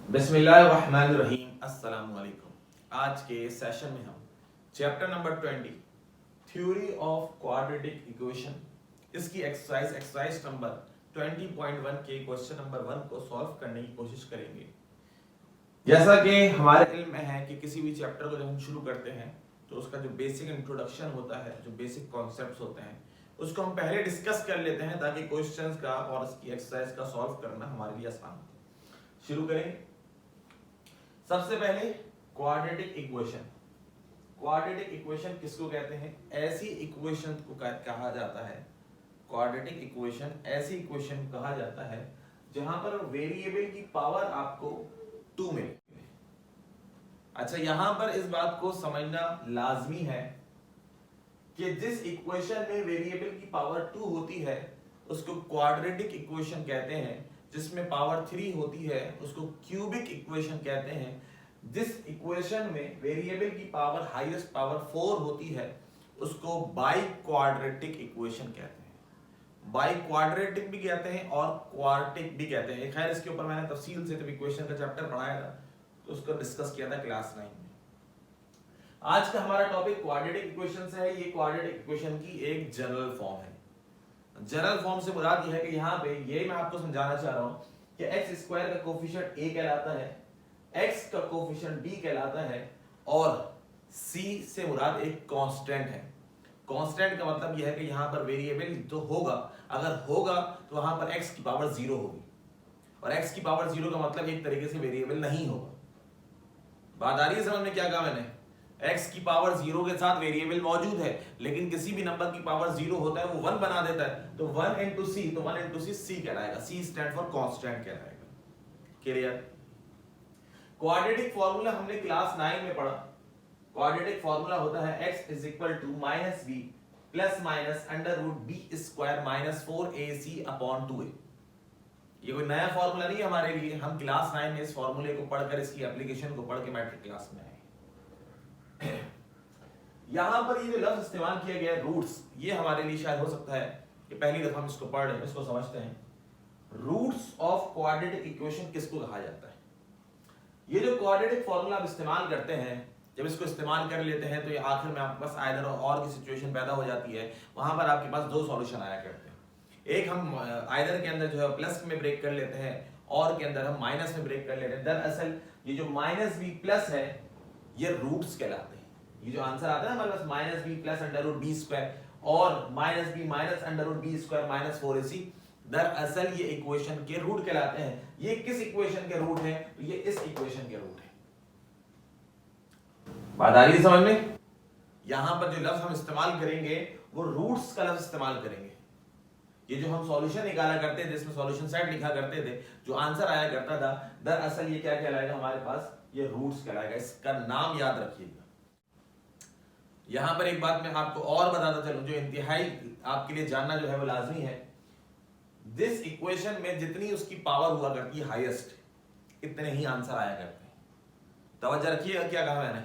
बिस्मिल्लाहिर्रहमानिर्रहीम, अस्सलाम वालेकुम। आज के सेशन में हम chapter number 20 theory of quadratic equation इसकी एक्सरसाइज नंबर 20.1 के क्वेश्चन नंबर 1 को सॉल्व करने की कोशिश करेंगे। जैसा कि हमारे इल्म में है कि किसी भी चैप्टर को जब हम शुरू करते हैं तो उसका जो बेसिक इंट्रोडक्शन होता है, जो बेसिक कॉन्सेप्ट्स होते हैं, उसको हम पहले डिस्कस कर लेते हैं ताकि क्वेश्चंस का और इसकी एक्सरसाइज का सॉल्व करना हमारे लिए आसान हो। शुरू करेंगे। सबसे पहले क्वाड्रेटिक इक्वेशन। क्वाड्रेटिक इक्वेशन किसको कहते हैं? ऐसी इक्वेशन को कहा जाता है, क्वाड्रेटिक इक्वेशन ऐसी इक्वेशन कहा जाता है जहां पर वेरिएबल की पावर आपको 2 मिले। अच्छा, यहां पर इस बात को समझना लाजमी है कि जिस इक्वेशन में वेरिएबल की पावर 2 होती है उसको क्वाड्रेटिक इक्वेशन कहते हैं, जिसमें पावर 3 होती है उसको क्यूबिक इक्वेशन कहते हैं, जिस इक्वेशन में वेरिएबल की पावर हाईएस्ट पावर 4 होती है उसको बाई क्वाड्रेटिक इक्वेशन कहते हैं। बाई क्वाड्रेटिक भी कहते हैं और क्वार्टिक भी कहते हैं। खैर, इसके ऊपर मैंने तफसील से जब इक्वेशन का चैप्टर पढ़ाया था तो उसको डिस्कस किया था क्लास 9 में। आज का हमारा टॉपिक क्वाड्रेटिक इक्वेशन से है। ये क्वाड्रेटिक इक्वेशन की एक जनरल फॉर्म है। जनरल फॉर्म से मुराद यह है कि यहाँ पे ये मैं आपको समझाना चाह रहा हूं कि एक्स स्क्वायर का कोफिशिएंट a कहलाता है, x का कोफिशिएंट b कहलाता है और c से मुराद एक कांस्टेंट है। कांस्टेंट का मतलब यह है कि यहाँ पर वेरिएबल जो होगा, अगर होगा तो वहां पर x की पावर 0 होगी और x की पावर 0 का मतलब एक तरीके से वेरिएबल नहीं होगा। बात आ रही है समझ में? क्या कहा मैंने? x की पावर 0 के साथ वेरिएबल मौजूद है, लेकिन किसी भी नंबर की पावर 0 होता है वो 1 बना देता है, तो 1 into c, तो 1 into c कहलाएगा। c स्टैंड फॉर कांस्टेंट कहलाएगा। क्लियर? क्वाड्रेटिक फार्मूला हमने क्लास 9 में पढ़ा। क्वाड्रेटिक फार्मूला होता है x is equal to minus b plus minus under root b square minus 4ac upon 2a। ये कोई नया फार्मूला नहीं है हमारे लिए। हम क्लास 9 में इस फार्मूले को पढ़कर, इसकी एप्लीकेशन को पढ़ के मैट्रिक क्लास में आए। यहां पर ये जो लफ्ज इस्तेमाल किया गया है रूट्स, ये हमारे लिए शायद हो सकता है कि पहली दफा हम इसको पढ़ रहे हैं, इसको समझते हैं। रूट्स ऑफ क्वाड्रेटिक इक्वेशन किसको कहा जाता है? ये जो क्वाड्रेटिक फार्मूला आप इस्तेमाल करते हैं, जब इसको इस्तेमाल कर लेते हैं तो ये आखिर में आपके पास आइदर और की सिचुएशन पैदा हो जाती है। वहां पर आपके पास 2 सॉल्यूशन आया करते हैं। एक हम आइदर के अंदर जो है प्लस में ब्रेक कर लेते हैं और के अंदर हम माइनस में ब्रेक कर लेते हैं। दरअसल ये जो माइनस बी प्लस है ये रूट्स कहलाते हैं। ये जो आंसर आता है हमारे पास minus b plus under root b square और minus b minus under root b square minus 4ac, दरअसल ये इक्वेशन के रूट कहलाते हैं। ये किस इक्वेशन के रूट है? तो ये इस इक्वेशन के रूट है। बात आ रही है समझ में? यहां पर जो लफ्ज हम इस्तेमाल करेंगे वो रूट्स का लफ्ज इस्तेमाल करेंगे। ये जो हम सॉल्यूशन निकाला करते थे, जिसमें सॉल्यूशन सेट लिखा करते थे, जो आंसर आया करता था, दरअसल ये क्या कहलाएगा हमारे पास? ये रूट्स कहलाएगा। इसका नाम याद रखिएगा। यहां पर एक बात मैं आपको और बताता चलूं जो इंतहाई आपके लिए जानना जो है वो लाजमी है। जिस इक्वेशन में जितनी उसकी पावर हुआ करती है हाईएस्ट, इतने ही आंसर आया करते हैं। तवज्जो रखिएगा क्या कहा मैंने।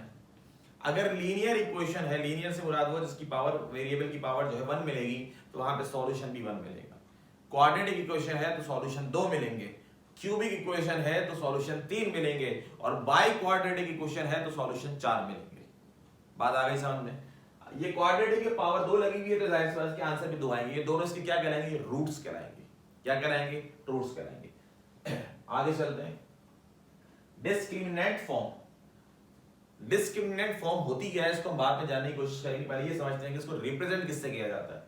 अगर लीनियर इक्वेशन है, लीनियर से मुराद वो जिसकी पावर, वेरिएबल की पावर जो है 1 मिलेगी, तो वहां पे सॉल्यूशन भी 1 मिलेगा। क्वाड्रेटिक इक्वेशन है तो सॉल्यूशन 2 मिलेंगे। क्यूबिक इक्वेशन है तो सॉल्यूशन 3 मिलेंगे और बाई क्वाड्रेटिक इक्वेशन है तो सॉल्यूशन 4 मिलेंगे। बात आ गई समझ में? ये क्वाड्रेटिक की पावर 2 लगी हुई है तो जाहिर सी बात है इसके आंसर भी 2 आएंगे। ये दोनों इसके क्या कहलाएंगे? ये रूट्स कहलाएंगे। क्या कहलाएंगे? रूट्स कहलाएंगे। आगे चलते हैं। Discriminant form. डिस्क्रिमिनेंट फॉर्म होती क्या है इसको हम बाद में जानने की कोशिश करेंगे। पहले ये समझते हैं कि इसको रिप्रेजेंट किससे किया जाता है।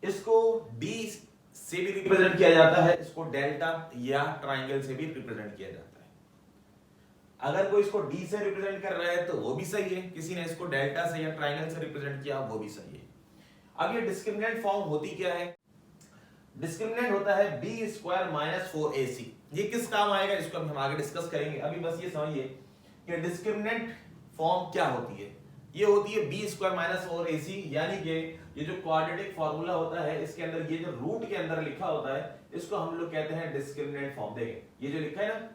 इसको डी से भी रिप्रेजेंट किया जाता है, इसको डेल्टा या ट्राइंगल से भी रिप्रेजेंट किया जाता है। अगर कोई इसको डी से रिप्रेजेंट कर रहा है तो वो भी सही है, किसी ने इसको डेल्टा से या ट्राइंगल से रिप्रेजेंट किया वो भी सही है। अब ये डिस्क्रिमिनेंट फॉर्म होती क्या है? डिस्क्रिमिनेंट होता है b स्क्वायर माइनस 4ac। ये किस काम आएगा इसको हम आगे डिस्कस करेंगे। अभी बस ये समझिए कि डिस्क्रिमिनेंट फॉर्म क्या होती है। ये होती है b स्क्वायर माइनस 4ac, यानी कि ये जो क्वाड्रेटिक फार्मूला होता है इसके अंदर ये जो रूट के अंदर लिखा होता है इसको हम लोग कहते हैं डिस्क्रिमिनेंट फॉर्म। देखें ये जो लिखा है ना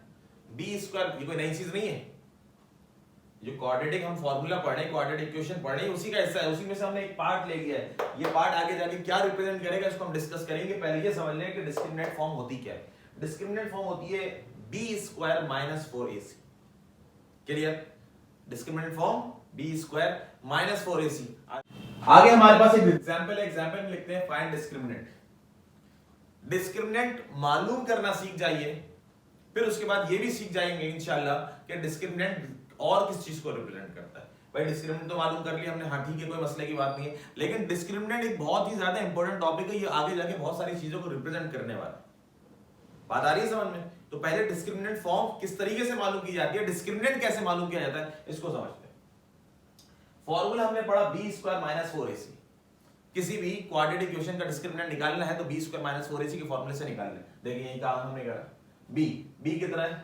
b स्क्वायर, ये कोई नई चीज नहीं है। जो क्वाड्रेटिक हम फार्मूला पढ़े, क्वाड्रेटिक इक्वेशन पढ़े, उसी का हिस्सा है, उसी में से हमने एक पार्ट ले लिया है। ये पार्ट आगे जाके क्या रिप्रेजेंट करेगा इसको हम डिस्कस करेंगे। पहले ये समझ लें कि डिस्क्रिमिनेंट फॉर्म होती क्या है। डिस्क्रिमिनेंट फॉर्म होती है B square minus 4ac। Clear? Discriminant form B square minus 4ac। आगे हमारे पास एक एग्जांपल है, एग्जांपल में लिखते हैं फाइंड डिस्क्रिमिनेंट। डिस्क्रिमिनेंट मालूम करना सीख जाइए, फिर उसके बाद ये भी सीख जाएंगे इंशाल्लाह कि डिस्क्रिमिनेंट और किस चीज को रिप्रेजेंट करता है। भाई डिस्क्रिमिनेंट तो मालूम कर लिया हमने, हाँ ठीक है, कोई मसले की बात नहीं है, लेकिन डिस्क्रिमिनेंट एक बहुत ही ज्यादा इंपॉर्टेंट टॉपिक है, ये आगे जाके बहुत सारी चीजों को रिप्रेजेंट करने वाला है। बात आ रही है समझ में? तो पहले डिस्क्रिमिनेंट फॉर्म किस तरीके से मालूम की जाती है, डिस्क्रिमिनेंट कैसे मालूम किया जाता है, इसको समझते हैं। फॉर्मूला हमने पढ़ा बी स्क्वायर माइनस 4ac। किसी भी क्वाड्रेटिक इक्वेशन का डिस्क्रिमिनेंट निकालना है तो बी स्क्वायर माइनस 4ac के फॉर्मूले से निकाल लें। देखिए यही काम हमने करा। बी कितना है,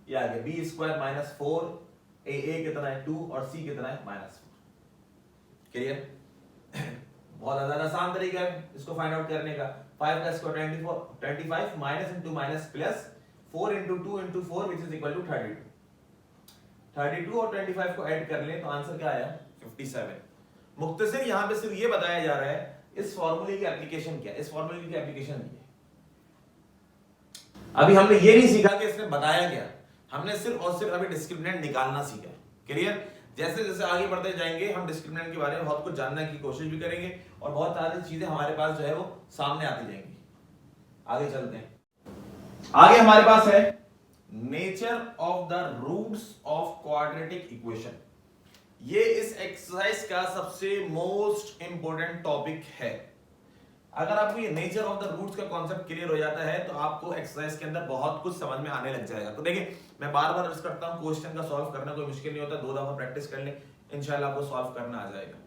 ये आ गया बी स्क्वायर माइनस 4, ए कितना है 2 और सी कितना है माइनस 4। क्लियर? बहुत ज्यादा आसान तरीका है इसको फाइंड आउट करने का। 5 का square 25 minus into minus plus 4 into 2 into 4 which is equal to 32 और 25 को ऐड कर लें तो आंसर क्या आया 57। मुख्तसर यहां पे सिर्फ ये बताया जा रहा है इस फॉर्मूले की एप्लीकेशन क्या है, इस फॉर्मूले की एप्लीकेशन नहीं है। अभी हमने ये नहीं सीखा कि इसने बताया क्या, हमने सिर्फ और सिर्फ अभी डिस्क्रिमिनेंट निकालना सीखा। क्लियर? जैसे जैसे आगे बढ़ते जाएंगे हम डिस्क्रिमिनेंट के बारे में बहुत कुछ जानने की कोशिश भी करेंगे और बहुत सारी चीजें हमारे पास जो है वो सामने आती जाएंगी। आगे चलते हैं। आगे हमारे पास है nature of the roots of quadratic equation. ये इस एक्सरसाइज का सबसे मोस्ट इंपोर्टेंट टॉपिक है। अगर आपको ये नेचर ऑफ द रूट्स का कॉन्सेप्ट क्लियर हो जाता है तो आपको एक्सरसाइज के अंदर बहुत कुछ समझ में आने लग जाएगा। तो देखिए मैं बार बार अर्ज करता हूं, क्वेश्चन का सॉल्व करना कोई मुश्किल नहीं होता, 2 दफा प्रैक्टिस कर लें, इंशाल्लाह आपको सॉल्व करना आ जाएगा।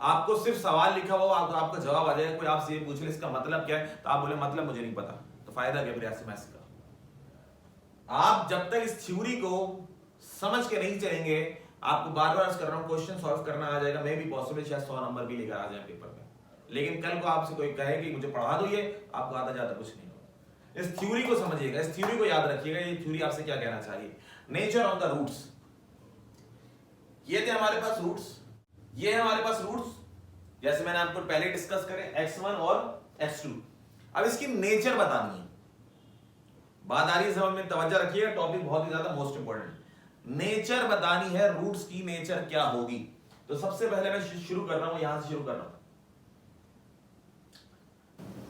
आपको सिर्फ सवाल लिखा हुआ आपका जवाब आ जाएगा। कोई आपसे ये पूछ ले इसका मतलब क्या है तो आप बोले मतलब मुझे नहीं पता, तो फायदा क्या प्रयास में इसका। आप जब तक इस थ्योरी को समझ के नहीं चलेंगे, आपको बार बार कर रहा हूं क्वेश्चन सॉल्व करना आ जाएगा, मे भी पॉसिबल शायद 100 नंबर भी लेकर आ जाए पेपर में, लेकिन कल को आपसे कोई कहे कि मुझे पढ़ा दो, ये आपको आता जाता कुछ नहीं होगा। इस थ्योरी को समझिएगा, इस थ्योरी को याद रखिएगा, ये थ्योरी आपसे क्या कहना चाहिए। नेचर ऑफ द रूट्स, ये थे हमारे पास रूट्स, ये है हमारे पास रूट्स, जैसे मैंने आपको पहले डिस्कस करे x1 और x2। अब इसकी नेचर बतानी है। बात आ रही है समझ में? तवज्जो रखिएगा, टॉपिक बहुत ही ज्यादा मोस्ट इंपोर्टेंट। नेचर बतानी है, रूट्स की नेचर क्या होगी। तो सबसे पहले मैं शुरू कर रहा हूं, यहां से शुरू कर रहा हूं।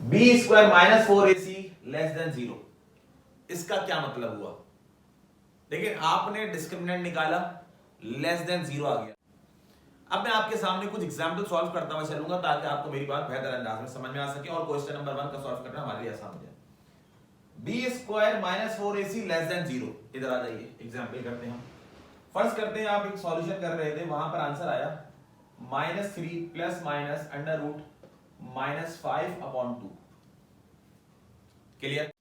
B square minus 4ac less than 0, इसका क्या मतलब हुआ? देखिए आपने डिस्क्रिमिनेंट निकाला, लेस देन 0 आ गया। अब मैं आपके सामने कुछ एग्जाम्पल सॉल्व करता हुआ चलूंगा ताकि आपको मेरी बात बेहतर अंदाज में समझ में आ सके और क्वेश्चन नंबर 1 का सॉल्व करना हमारे लिए आसान हो जाए। B square minus 4ac less than 0, इधर आ जाइए, एग्जाम्पल करते हैं हम। फर्ज करते हैं आप एक सॉल्यूशन कर रहे थे, वहां पर आंसर आया -3 plus minus under root -5/2। Clear?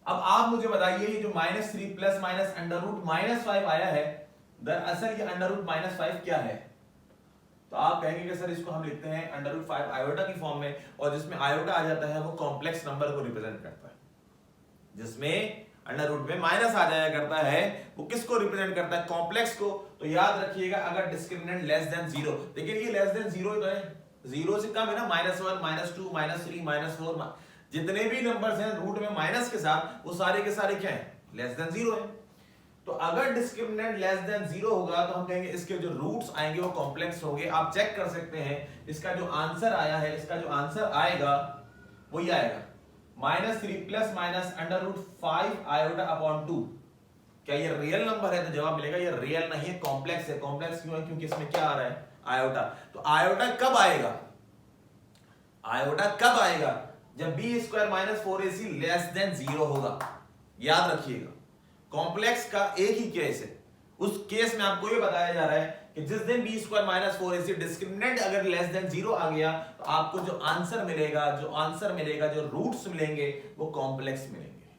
अब आप मुझे बताइए ये जो -3 प्लस माइनस अंडर रूट -5 आया है, दरअसल ये अंडर रूट -5 क्या है? तो आप कहेंगे कि सर इसको हम लिखते हैं अंडर रूट 5 आयोटा की फॉर्म में, और जिसमें आयोटा आ जाता है वो कॉम्प्लेक्स नंबर को रिप्रेजेंट करता है। जिसमें अंडर रूट में माइनस आ जाया करता है वो किसको रिप्रेजेंट करता है? कॉम्प्लेक्स को। तो याद रखिएगा अगर डिस्क्रिमिनेंट लेस देन 0, देखिए ये लेस देन 0 ही तो है, 0 से कम है ना, -1 -2 -3 -4, जितने भी नंबर्स हैं रूट में माइनस के साथ वो सारे के सारे क्या हैं? लेस देन 0 है। तो अगर डिस्क्रिमिनेंट लेस देन 0 होगा तो हम कहेंगे इसके जो रूट्स आएंगे वो कॉम्प्लेक्स होंगे। आप चेक कर सकते हैं इसका जो आंसर आया है, इसका जो आंसर आएगा वो ये आएगा -3 प्लस माइनस अंडर रूट 5/2। क्या ये रियल नंबर है? तो जवाब मिलेगा ये रियल नहीं है, कॉम्प्लेक्स है। कॉम्प्लेक्स क्यों है? क्योंकि इसमें क्या आ रहा है? आयोटा। तो आयोटा कब आएगा? आयोटा कब आएगा? जब B square minus 4ac less than 0 होगा। याद रखिएगा कॉम्प्लेक्स का एक ही केस है, उस केस में आपको ये बताया जा रहा है कि जिस दिन B square minus 4ac discriminant अगर लेस देन 0 आ गया तो आपको जो आंसर मिलेगा, जो रूट्स मिलेंगे वो कॉम्प्लेक्स मिलेंगे।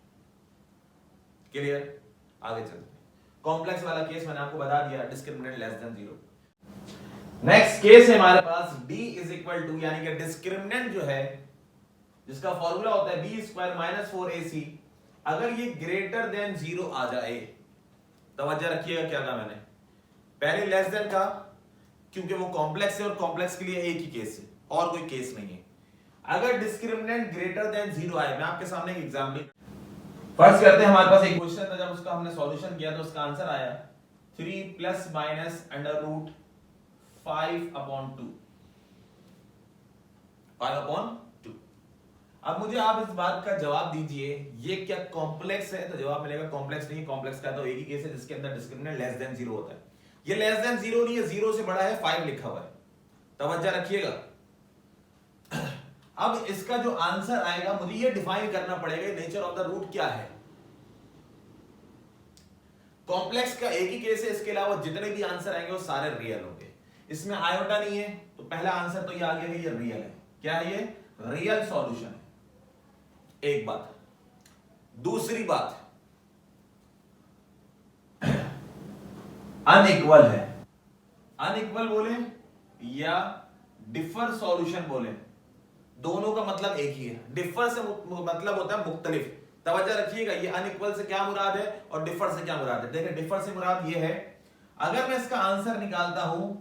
क्लियर? आगे चलते हैं। कॉम्प्लेक्स वाला केस मैंने आपको बता दिया, discriminant less than 0। Next case है हमारे पास d इज इक्वल टू, यानी कि डिस्क्रिमिनेंट जो है जिसका फॉर्मूला होता है बी स्क्वायर माइनस 4ac, अगर ये ग्रेटर देन 0 आ जाए, तवज्जो रखिएगा क्या कहा मैंने, पहले लेस देन का क्योंकि वो कॉम्प्लेक्स है और कॉम्प्लेक्स के लिए एक ही केस है और कोई केस नहीं है। अगर डिस्क्रिमिनेंट ग्रेटर देन 0 आए, मैं आपके सामने एक एग्जांपल, फर्स्ट करते हैं, हमारे पास एक क्वेश्चन था, जब उसका हमने सॉल्यूशन किया तो उसका आंसर आया 3 प्लस माइनस अंडर रूट 5/2। अब मुझे आप इस बात का जवाब दीजिए, ये क्या कॉम्प्लेक्स है? तो जवाब मिलेगा कॉम्प्लेक्स नहीं। कॉम्प्लेक्स का तो एक ही केस है जिसके अंदर डिस्क्रिमिनेंट लेस देन 0 होता है। ये लेस देन 0 नहीं है, 0 से बड़ा है, 5 लिखा हुआ है, तवज्जो रखिएगा। अब इसका जो आंसर आएगा मुझे ये डिफाइन करना पड़ेगा नेचर ऑफ द रूट क्या है। कॉम्प्लेक्स का एक ही केस है, इसके अलावा जितने भी आंसर आएंगे वो सारे रियल होंगे। इसमें आयोटा नहीं है, तो पहला आंसर तो ये आ गया, ये रियल है। क्या है ये? रियल सॉल्यूशन है। एक बात। दूसरी बात, अनइक्वल है। अनइक्वल बोले या डिफर सॉल्यूशन बोले, दोनों का मतलब एक ही है। डिफर से मतलब होता है मुख्तलिफ। तवज्जो रखिएगा, ये अनइक्वल से क्या मुराद है और डिफर से क्या मुराद है। देखिए, डिफर से मुराद ये है, अगर मैं इसका आंसर निकालता हूं,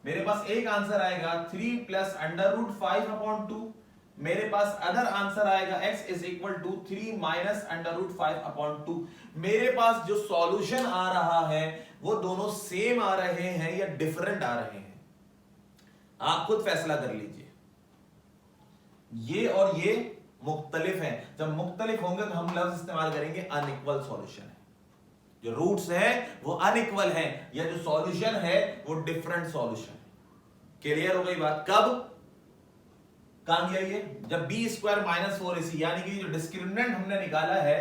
मेरे पास एक आंसर आएगा 3 प्लस अंडर रूट 5/2। मेरे पास अदर आंसर आएगा x is equal to 3 minus under root 5/2। मेरे पास जो सॉल्यूशन आ रहा है वो दोनों सेम आ रहे हैं या डिफरेंट आ रहे हैं, आप खुद फैसला कर लीजिए। ये और ये मुख्तलिफ हैं। जब मुख्तलिफ होंगे तो हम लफ्ज इस्तेमाल करेंगे अनइक्वल सॉल्यूशन है। जो रूट्स है वो अनइक्वल है, या जो सॉल्यूशन है वो डिफरेंट सॉल्यूशन है। क्लियर हो गई बात? कब? कहां गया ये? जब b स्क्वायर माइनस 4ac, यानी कि जो डिस्क्रिमिनेंट हमने निकाला है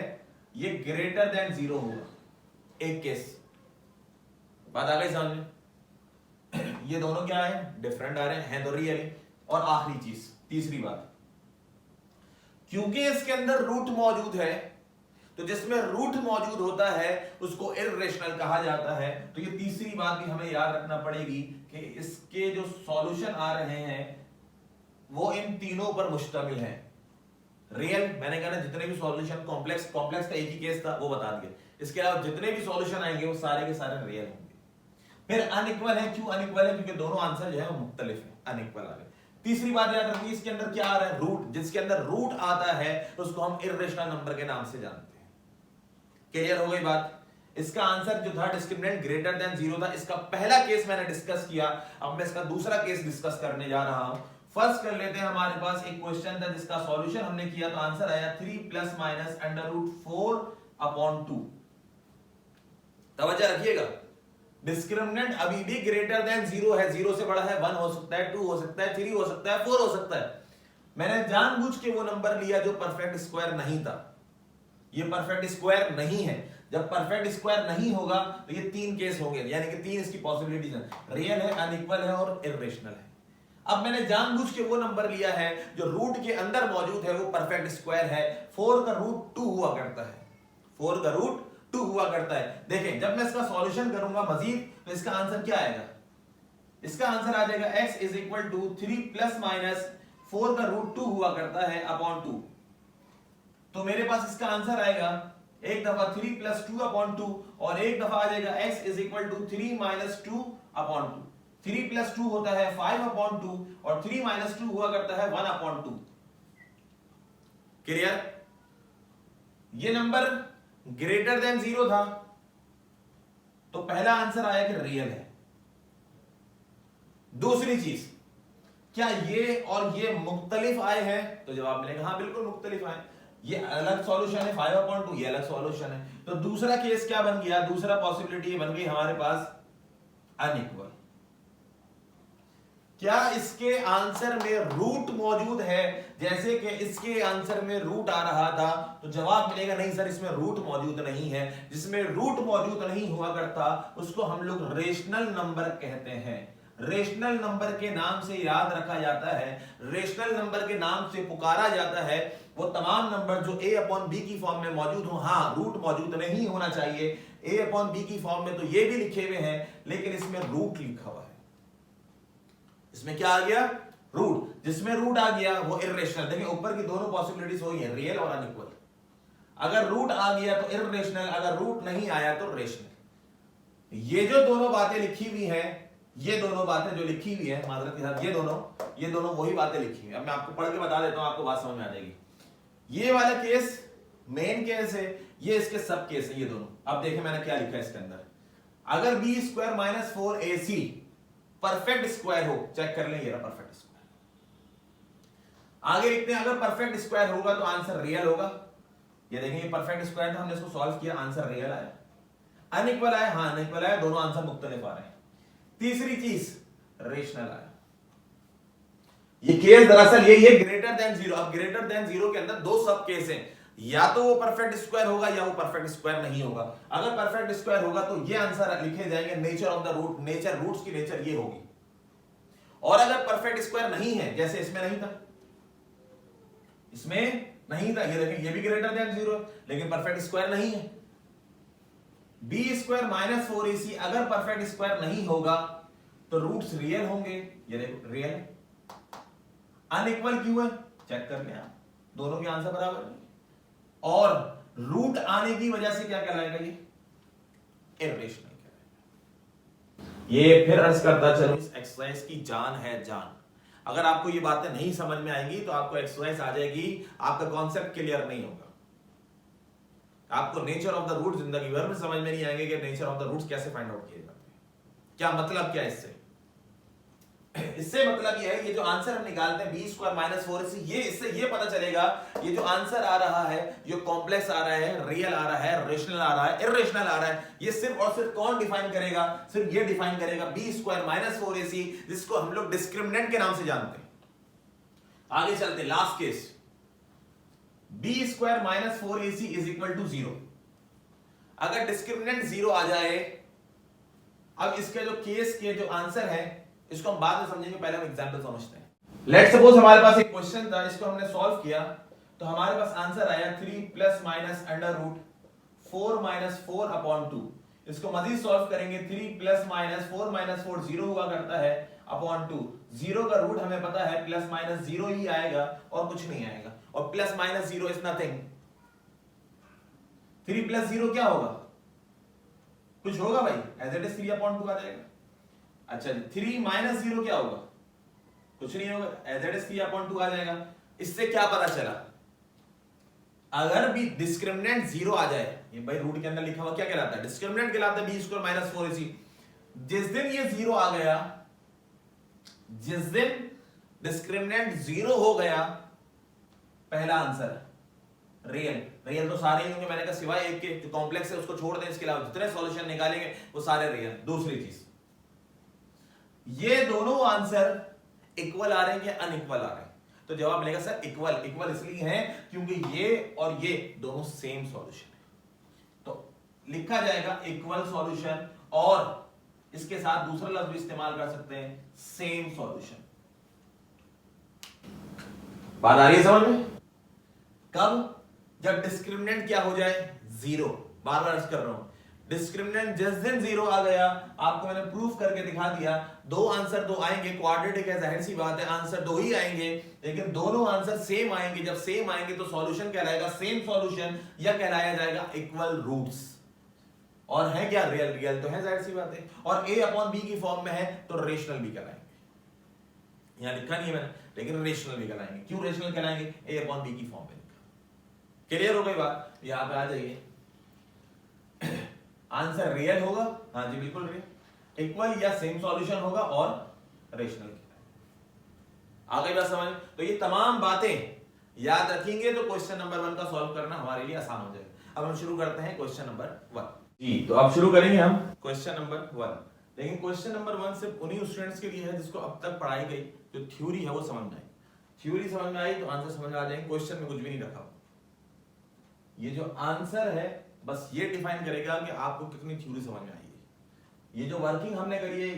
ये ग्रेटर देन 0 होगा। एक केस, बात आ गई समझ में? ये दोनों क्या है? डिफरेंट आ रहे हैं तो रियल। और आखिरी चीज, तीसरी बात, क्योंकि इसके अंदर रूट मौजूद है, तो जिसमें रूट मौजूद होता है उसको इर्रेशनल कहा जाता है। तो ये तीसरी बात भी हमें याद रखना पड़ेगी कि इसके जो सॉल्यूशन आ रहे हैं वो इन तीनों पर मुश्तमिल है। रियल, मैंने कहा ना, जितने भी सॉल्यूशन, कॉम्प्लेक्स का एक ही केस था वो बता दिया। इसके अलावा जितने भी सॉल्यूशन आएंगे वो सारे के सारे रियल होंगे। फिर अनइक्वल है, क्यों अनइक्वल है? क्योंकि दोनों आंसर जो है वो मुख्तलिफ है, अनइक्वल आ गए। तीसरी बात याद रखिए, इसके अंदर क्या आ रहा है? रूट। जिसके अंदर रूट आता है उसको हम इर्रेशनल नंबर के नाम से जानते हैं। क्लियर हो गई बात? इसका आंसर जो था डिस्क्रिमिनेंट ग्रेटर देन 0 था। इसका पहला केस मैंने डिस्कस किया, अब मैं इसका दूसरा केस डिस्कस करने जा रहा हूं। फर्स्ट कर लेते हैं, हमारे पास एक क्वेश्चन था जिसका सॉल्यूशन हमने किया तो आंसर आया 3 प्लस माइनस अंडर रूट 4/2। तवज्जो रखिएगा, डिस्क्रिमिनेंट अभी भी ग्रेटर देन 0 है। 0 से बड़ा है, 1 हो सकता है, 2 हो सकता है, 3 हो सकता है, 4 हो सकता है। मैंने जानबूझ के वो नंबर लिया जो परफेक्ट स्क्वायर नहीं था। ये परफेक्ट स्क्वायर नहीं है। जब परफेक्ट स्क्वायर नहीं होगा तो ये तीन केस होंगे, यानी कि तीन इसकी पॉसिबिलिटीज हैं, रियल है, अनइक्वल है और इर्रेशनल है। अब मैंने जानबूझ के वो नंबर लिया है जो रूट के अंदर मौजूद है, वो परफेक्ट स्क्वायर है। 4 का रूट 2 हुआ करता है, 4 का रूट 2 हुआ करता है। देखें, जब मैं इसका सॉल्यूशन करूंगा मजीद तो इसका आंसर क्या आएगा? इसका आंसर आ जाएगा x is equal to 3 plus minus 4 का रूट 2 हुआ करता है अपॉन 2। तो मेरे पास इसका आंसर आएगा एक दफा 3 प्लस 2/2 और एक दफा आ जाएगा x is equal to 3 minus 2/2। 3 plus 2 होता है 5/2 और 3 माइनस 2 हुआ करता है 1/2। क्लियर? ये नंबर ग्रेटर देन 0 था तो पहला आंसर आया कि रियल है। दूसरी चीज, क्या ये और ये मुख्तलिफ आए हैं? तो जवाब मिलेगा हाँ बिल्कुल मुख्तलिफ आए। ये अलग सॉल्यूशन है 5/2, ये अलग सॉल्यूशन है। तो दूसरा केस क्या बन गया? दूसरा पॉसिबिलिटी बन गई हमारे पास अनइक्वल। क्या इसके आंसर में रूट मौजूद है जैसे कि इसके आंसर में रूट आ रहा था? तो जवाब मिलेगा नहीं सर, इसमें रूट मौजूद नहीं है। जिसमें रूट मौजूद नहीं हुआ करता उसको हम लोग रेशनल नंबर कहते हैं। रेशनल नंबर के नाम से याद रखा जाता है, रेशनल नंबर के नाम से पुकारा जाता है वो तमाम नंबर जो a/b की फॉर्म में मौजूद हो। हाँ, रूट मौजूद नहीं होना चाहिए। a/b की फॉर्म में तो ये भी लिखे हुए हैं, लेकिन इसमें रूट लिखा हुआ है। इसमें क्या आ गया? रूट। जिसमें रूट आ गया वो इर्रेशनल। देखिए, ऊपर की दोनों पॉसिबिलिटीज हो गई है, रियल और अनइक्वल। अगर रूट आ गया तो इर्रेशनल, अगर रूट नहीं आया तो रेशनल। ये जो दोनों बातें लिखी हुई हैं, ये दोनों बातें जो लिखी हुई है माजरत के साथ, ये दोनों वही बातें लिखी हुई है। अब मैं आपको पढ़ के बता देता हूं, आपको बात समझ में आ जाएगी। ये वाला केस मेन केस है, ये इसके सब केस है ये दोनों। अब देखें मैंने क्या लिखा है इसके अंदर, अगर B square minus 4ac perfect square हो, चेक कर लें ये रहा परफेक्ट स्क्वायर। आगे लिखते हैं अगर परफेक्ट स्क्वायर होगा तो आंसर रियल होगा। ये देखें ये परफेक्ट स्क्वायर था, हमने इसको सॉल्व किया, आंसर रियल आया। अनइक्वल आया, हाँ अनइक्वल आया, दोनों आंसर मुख्तलिफ आ रहे हैं। तीसरी चीज रेशनल आया। ये केस दरअसल ये ग्रेटर देन जीरो। अब ग्रेटर देन जीरो के अंदर दो सब केस हैं, या तो वो परफेक्ट स्क्वायर होगा या वो परफेक्ट स्क्वायर नहीं होगा। अगर परफेक्ट स्क्वायर होगा तो ये आंसर लिखे जाएंगे nature of the root, nature roots की नेचर ये होगी। और अगर परफेक्ट स्क्वायर नहीं है, जैसे इसमें नहीं था, इसमें नहीं था, ये देखें ये भी ग्रेटर देन जीरो लेकिन परफेक्ट स्क्वायर नहीं है। बी स्क्वायर माइनस 4ac अगर परफेक्ट स्क्वायर नहीं होगा तो रूट्स रियल होंगे, ये देखो रियल है। अनइक्वल क्यों है, चेक कर लें आप, दोनों के आंसर बराबर नहीं। और रूट आने की वजह से क्या कहलाएगा, ये इर्रेशनल कहलाएगा। ये फिर अर्ज करता चलो, इस एक्सरसाइज की जान है जान। अगर आपको ये बातें नहीं समझ में आएंगी तो आपको एक्सरसाइज आ जाएगी, आपका कॉन्सेप्ट क्लियर नहीं होगा। आपको नेचर ऑफ द रूट जिंदगी भर में समझ में नहीं आएंगे कि नेचर ऑफ द रूट्स कैसे फाइंड आउट किए जाते हैं, क्या मतलब क्या है इससे। इससे मतलब ये है, ये जो आंसर हम निकालते हैं बी स्क्वायर माइनस 4ac, ये इससे ये पता चलेगा ये जो आंसर आ रहा है, ये कॉम्प्लेक्स आ रहा है, रियल आ रहा है, रेशनल आ रहा है, इर्रेशनल आ रहा है, ये सिर्फ और सिर्फ कौन डिफाइन करेगा, सिर्फ ये डिफाइन करेगा बी स्क्वायर माइनस 4ac, जिसको हम लोग डिस्क्रिमिनेंट के नाम से जानते हैं। आगे चलते हैं, last case, B square minus 4ac is equal to 0। अगर डिस्क्रिमिनेंट 0 आ जाए, अब इसके जो केस के जो आंसर है इसको हम बाद में समझेंगे, पहले हम एग्जांपल समझते हैं। लेट्स सपोज हमारे पास एक क्वेश्चन था, इसको हमने सॉल्व किया तो हमारे पास आंसर आया 3 plus minus under root 4 minus 4 upon 2। इसको मजीद सॉल्व करेंगे, 3 प्लस माइनस 4 माइनस 4 0 हुआ करता है अपॉन 2। 0 का रूट हमें पता है प्लस माइनस 0 ही आएगा और कुछ नहीं आएगा, और plus minus 0 is nothing. 3 plus 0 क्या होगा, कुछ होगा भाई, एज इट इज 3 अपॉन 2 आ जाएगा। अच्छा 3 माइनस 0 क्या होगा, कुछ नहीं होगा, एज इट इज 3 अपॉन 2 आ जाएगा। इससे क्या पता चला, अगर भी डिस्क्रिमिनेंट 0 आ जाए, ये भाई रूट के अंदर लिखा हुआ क्या कहलाता है, डिस्क्रिमिनेंट कहलाता है बी स्क्वायर माइनस 4ac। जिस दिन ये 0 आ गया, जिस दिन डिस्क्रिमिनेंट 0 हो गया, पहला आंसर रियल। रियल तो सारे ही होंगे, मैंने कहा सिवाय एक के जो कॉम्प्लेक्स है उसको छोड़ दें, इसके अलावा जितने सॉल्यूशन निकालेंगे वो सारे रियल। दूसरी चीज, ये दोनों आंसर इक्वल आ रहे हैं कि अनइक्वल आ रहे हैं, तो जवाब मिलेगा सर इक्वल। इक्वल इसलिए है क्योंकि ये और ये दोनों सेम सॉल्यूशन है, तो लिखा जाएगा इक्वल सॉल्यूशन, और इसके साथ दूसरा लफ्ज भी इस्तेमाल कर सकते हैं, सेम सॉल्यूशन। बात आ रही है समझ में, कब, जब डिस्क्रिमिनेंट क्या हो जाए 0। बार बार अर्ज कर रहा हूं, डिस्क्रिमिनेंट जिस दिन 0 आ गया, आपको मैंने प्रूफ करके दिखा दिया, दो आंसर दो आएंगे, क्वाड्रेटिक है, जाहिर सी बात है आंसर दो ही आएंगे, लेकिन दोनों आंसर सेम आएंगे। जब सेम आएंगे तो सॉल्यूशन कहलाएगा सेम सॉल्यूशन, या कहलाया जाएगा इक्वल रूट्स। और है क्या, रियल। रियल तो है, जाहिर सी बात है, और a अपॉन b की फॉर्म में है तो रेशनल भी कहलाएंगे। यहां लिखा नहीं है मैंने, लेकिन रेशनल भी कहलाएंगे। क्यों रेशनल कहलाएंगे, a अपॉन b की फॉर्म में लिखा। क्लियर हो गई बात, यहां पे आ जाइए। आंसर रियल होगा, हाँ जी बिल्कुल रियल, इक्वल या सेम सॉल्यूशन होगा, और रेशनल। आ गई बात समझ। तो ये तमाम बातें याद रखेंगे तो क्वेश्चन नंबर 1 का सॉल्व करना हमारे लिए आसान हो जाएगा। अब हम शुरू करते हैं क्वेश्चन नंबर 1 जी। तो अब शुरू करेंगे हम क्वेश्चन नंबर 1। लेकिन क्वेश्चन नंबर 1 सिर्फ उन्हीं स्टूडेंट्स के लिए है जिसको अब तक पढ़ाई गई जो थ्योरी है वो समझ में आई। थ्योरी समझ में आई तो आंसर समझ में आ जाएंगे, क्वेश्चन में कुछ भी नहीं रखा। ये जो आंसर है बस ये डिफाइन करेगा कि आपको कितनी थ्योरी समझ में आई है। ये जो वर्किंग हमने करी है,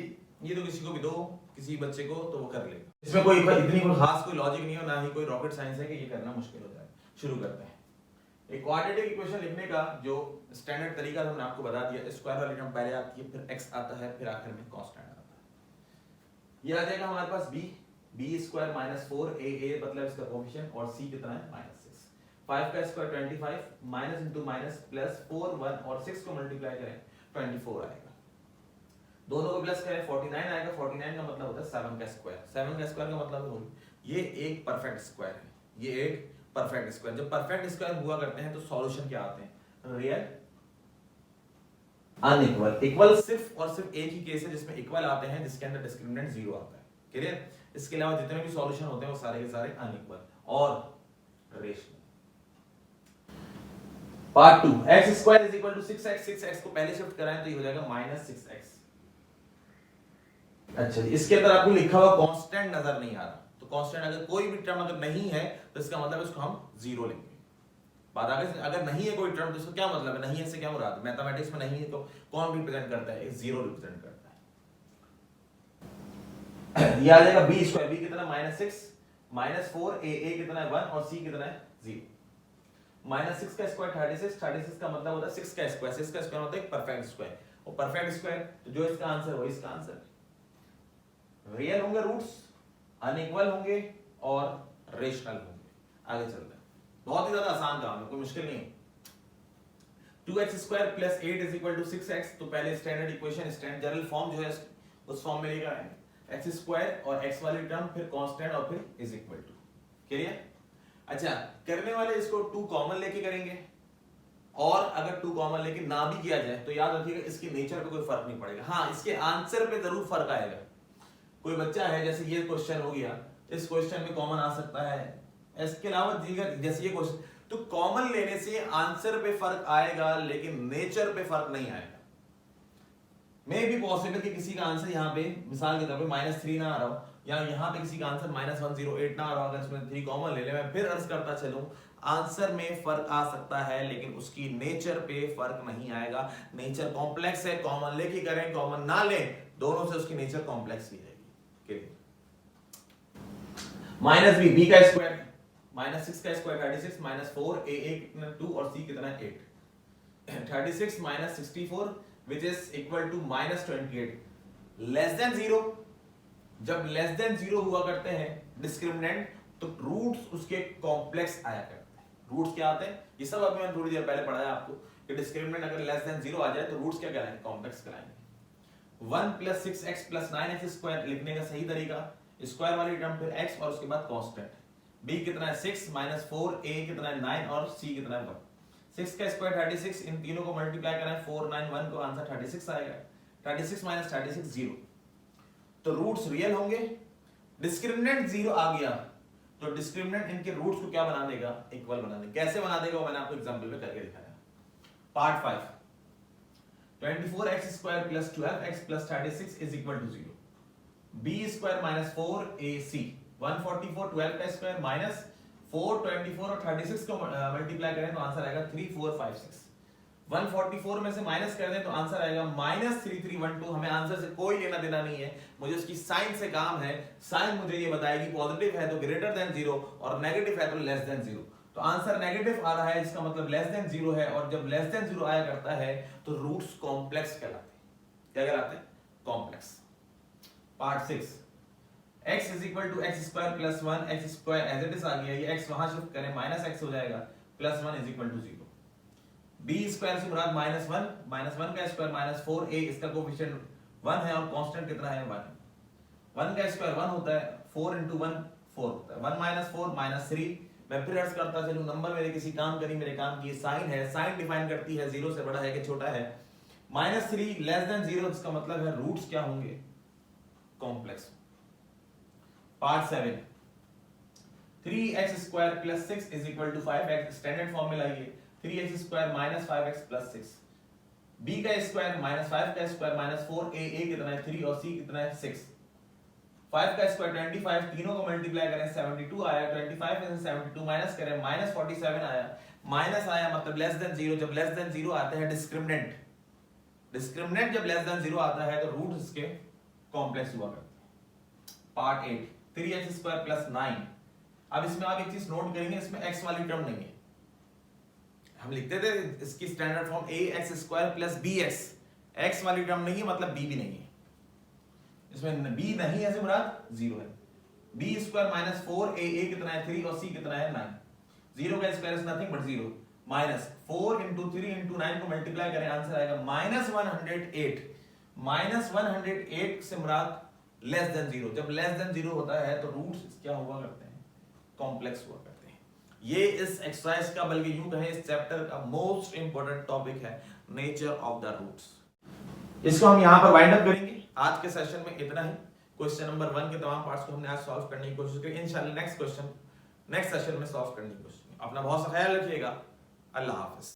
ये तो किसी को भी दो, किसी बच्चे को तो वो कर लेगा। इसमें कोई इतनी कोई खास कोई लॉजिक नहीं हो, ना ही कोई रॉकेट साइंस है कि ये करना मुश्किल हो जाए। शुरू करते हैं। एक क्वाड्रेटिक इक्वेशन लिखने का जो स्टैंडर्ड तरीका हमने आपको बता दिया, स्क्वायर वाली टर्म पहले आती है, फिर x आता है, फिर आखिर में कांस्टेंट आता है। ये आ जाएगा हमारे पास b स्क्वायर माइनस 4a मतलब इसका कोएफिशिएंट, और c कितना है -6। 5 का square 25, minus into minus plus 4 1 और 6 को मल्टीप्लाई करें 24 आएगा। दोनों को प्लस करें 49 आएगा। 49 का मतलब होता है 7 का स्क्वायर। 7 का स्क्वायर का मतलब ये एक परफेक्ट स्क्वायर है, ये एक परफेक्ट स्क्वायर। जब परफेक्ट स्क्वायर हुआ करते हैं तो सॉल्यूशन क्या आते हैं, रियल अनइक्वल। इक्वल सिर्फ और सिर्फ एक ही केस है जिसमें इक्वल आते हैं, जिसके अंदर डिस्क्रिमिनेंट जीरो आता है, क्लियर। इसके अलावा जितने भी सॉल्यूशन होते हैं वो सारे के सारे अनइक्वल और rational. Part 2, x square is equal to 6x। 6x को पहले शिफ्ट कराएं तो ये हो जाएगा -6x। अच्छा जी, इसके अंदर आपको लिखा हुआ कांस्टेंट नजर नहीं आ रहा, तो कांस्टेंट अगर कोई भी टर्म अगर नहीं है तो इसका मतलब इसको हम जीरो लेंगे। बात आ गई। अगर नहीं है कोई टर्म तो इसका क्या मतलब है, नहीं है इससे क्या मुराद है, मैथमेटिक्स में नहीं है तो कौन रिप्रेजेंट करता है, जीरो रिप्रेजेंट करता है। ये आ जाएगा b स्क्वायर, b कितना -6 -4 a कितना है 1 और c कितना है 0। -6 का स्क्वायर 36, 36 का मतलब होता है 6 का स्क्वायर, 6 का स्क्वायर होता है एक परफेक्ट स्क्वायर, और परफेक्ट स्क्वायर तो जो इसका आंसर हो इसका आंसर। रियल होंगे रूट्स, अनइक्वल होंगे और रेशनल होंगे। आगे चलते हैं, बहुत ही ज्यादा आसान काम है, कोई मुश्किल नहीं है। 2x square plus 8 is equal to 6x। तो पहले standard equation, standard general form जो है उस फॉर्म में लेकर आएंगे, x स्क्वायर और x वाली टर्म फिर कांस्टेंट और फिर इज इक्वल टू, क्लियर। अच्छा, करने वाले इसको 2 कॉमन लेके करेंगे, और अगर 2 कॉमन लेके ना भी किया जाए तो याद रखिएगा इसके नेचर पे कोई फर्क नहीं पड़ेगा। हाँ, इसके आंसर पे जरूर फर्क आएगा। कोई बच्चा है, जैसे ये क्वेश्चन हो गया, इस क्वेश्चन में कॉमन आ सकता है, इसके अलावा जैसे ये क्वेश्चन, तो कॉमन लेने से आंसर पे फर्क आएगा लेकिन नेचर पे फर्क नहीं आएगा। मे भी पॉसिबल कि किसी का आंसर यहाँ पे मिसाल के तौर पे -3 ना आ रहा हो, या यहाँ पे किसी का आंसर -108 ना आ रहा हो, अगर इसमें 3 कॉमन ले ले, मैं फिर अर्ज करता चलूं आंसर में फर्क आ सकता है लेकिन उसकी नेचर पे फर्क नहीं आएगा। नेचर कॉम्प्लेक्स है, कॉमन लेके करें कॉमन ना लें, दोनों से उसकी नेचर कॉम्प्लेक्स ही रहेगी। -b, b का स्क्वायर -6 का स्क्वायर 36 -4 a कितना 2 और c कितना 8। 36 -64 which is equal to -28 less than 0। जब लेस देन 0 हुआ करते हैं डिस्क्रिमिनेंट तो रूट्स उसके कॉम्प्लेक्स आया करते हैं। रूट्स क्या आते हैं, ये सब अभी मैंने थोड़ी देर पहले पढ़ाया आपको कि डिस्क्रिमिनेंट अगर लेस देन 0 आ जाए तो रूट्स क्या कहलाएंगे, कॉम्प्लेक्स कहलाएंगे। 1 + 6x + 9x स्क्वायर लिखने का सही तरीका, स्क्वायर वाली टर्म फिर x और उसके बाद कांस्टेंट। b कितना है 6 -4 a कितना है 9 और c कितना है 1। 6 का स्क्वायर 36, इन तीनों को मल्टीप्लाई करना है 4 9 1 को आंसर 36 आएगा। 36 - 36 0, तो रूट्स रियल होंगे। डिस्क्रिमिनेंट 0 आ गया तो डिस्क्रिमिनेंट इनके रूट्स को क्या बना देगा, इक्वल बना देगा। कैसे बना देगा वो मैंने आपको एग्जांपल में करके दिखाया। Part 5, 24x square + 12x + 36 is equal to 0। b square -4ac 144 12 का स्क्वायर माइनस 4 24 और 36 को मल्टीप्लाई करें तो आंसर आएगा 3456। 144 में से माइनस कर दें तो आंसर आएगा -3312। हमें आंसर से कोई लेना देना नहीं है, मुझे उसकी साइन से काम है। साइन मुझे ये बताएगी पॉजिटिव है तो ग्रेटर देन 0 और नेगेटिव है तो लेस देन 0। तो आंसर नेगेटिव आ रहा है, इसका मतलब लेस देन 0 है, और जब लेस देन 0 आया करता है तो रूट्स कॉम्प्लेक्स कहलाते हैं। क्या कहलाते हैं, complex. Part 6, x is equal to x square plus 1 x square as it is आ गया, ये x वहां शिफ्ट करें -x हो जाएगा plus 1 is equal to 0। b square से मुराद -1 का स्क्वायर -4a, इसका कोएफिशिएंट 1 है और कांस्टेंट कितना है 1। 1 का स्क्वायर 1 होता है, 4 × 1 4 होता है। 1 - 4 - 3। मैं फिर अर्ज करता चलूं, नंबर मेरे किसी काम करी, मेरे काम की साइन है, साइन डिफाइन करती है 0 से बड़ा है कि छोटा है। -3 लेस देन 0, इसका मतलब है रूट्स क्या होंगे, complex. Part 7, 3x square plus 6 is equal to 5x। Standard form में लाइए, 3x square minus 5x plus 6। b का स्क्वायर -5 का स्क्वायर -4a कितना है 3 और c कितना है 6। 5 का स्क्वायर 25, तीनों को मल्टीप्लाई करें 72 आया। 25 में से 72 माइनस करें -47 आया। माइनस आया मतलब लेस देन 0। जब लेस देन 0 आते हैं डिस्क्रिमिनेंट, डिस्क्रिमिनेंट जब लेस देन 0 आता है तो रूट इसके कॉम्प्लेक्स हुआ करते हैं। Part 8, 3x square plus 9। अब इसमें आप एक चीज नोट करेंगे, इसमें x वाली टर्म नहीं है। हम लिखते थे इसकी standard form ax square plus bx, x वाली टर्म नहीं है मतलब b भी नहीं है। इसमें b नहीं है से मुराद 0 है। b स्क्वायर माइनस 4a कितना है 3 और c कितना है 9। 0 का square is nothing but 0। Minus 4 × 3 × 9 को मल्टीप्लाई करें आंसर आएगा -108। -108 से मुराद लेस देन 0। जब लेस देन 0 होता है तो रूट्स क्या हुआ करते हैं, कॉम्प्लेक्स हुआ करते हैं। ये इस एक्सरसाइज का बल्कि यूं कहें इस चैप्टर का मोस्ट इंपोर्टेंट टॉपिक है नेचर ऑफ द रूट्स। इसको हम यहाँ पर वाइंड अप करेंगे। आज के सेशन में इतना ही। क्वेश्चन नंबर 1 के तमाम पार्ट्स को हमने आज सॉल्व करने की कोशिश की। इंशाल्लाह नेक्स्ट सेशन में सॉल्व करने की कोशिश। अपना बहुत सा ख्याल रखिएगा। अल्लाह हाफिज।